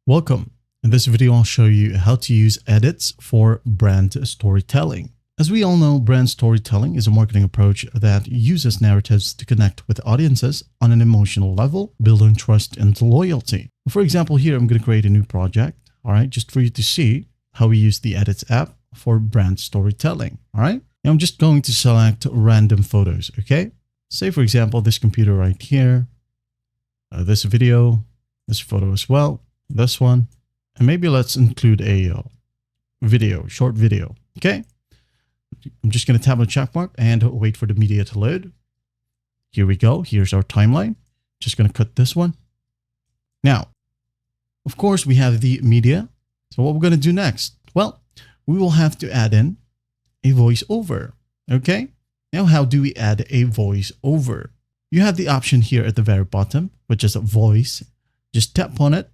Welcome. In this video, I'll show you how to use edits for brand storytelling. As we all know, brand storytelling is a marketing approach that uses narratives to connect with audiences on an emotional level, building trust and loyalty. For example, here, I'm going to create a new project, all right, just for you to see how we use the Edits app for brand storytelling, all right? Now, I'm just going to select random photos, okay? Say, for example, this computer right here, this video, this photo as well, this one, and maybe let's include a video, short video, okay? I'm just going to tap on the check mark and wait for the media to load. Here we go. Here's our timeline. Just going to cut this one. Now, of course, we have the media. So what we're going to do next? Well, we will have to add in a voiceover, okay? Now, how do we add a voiceover? You have the option here at the very bottom, which is a voice. Just tap on it,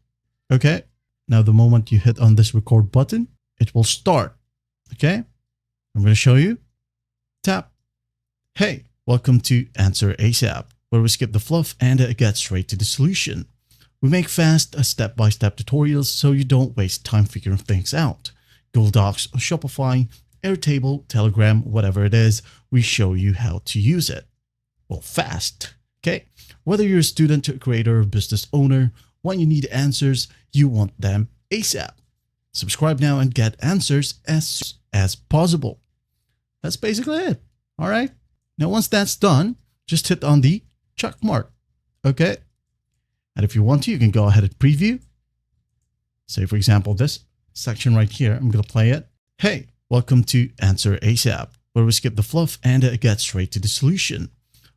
okay? Now, the moment you hit on this record button, it will start, okay? I'm going to show you. Tap. Hey, welcome to Answer ASAP, where we skip the fluff and get straight to the solution. We make fast step-by-step tutorials so you don't waste time figuring things out. Google Docs, Shopify, Airtable, Telegram, whatever it is, we show you how to use it. Well, fast, okay? Whether you're a student, creator, or business owner, when you need answers, you want them ASAP. Subscribe now and get answers as possible. That's basically it. All right. Now, once that's done, just hit on the check mark. Okay. And if you want to, you can go ahead and preview. Say, for example, this section right here, I'm going to play it. Hey, welcome to Answer ASAP, where we skip the fluff and get straight to the solution.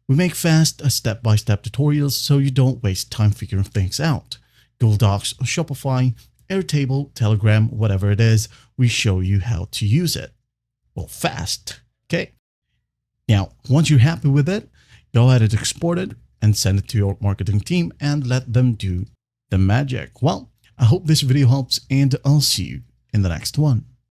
We make fast step-by-step tutorials so you don't waste time figuring things out. Google Docs, Shopify, Airtable, Telegram, whatever it is, we show you how to use it. Well, fast, okay? Now, once you're happy with it, go ahead and export it and send it to your marketing team and let them do the magic. Well, I hope this video helps and I'll see you in the next one.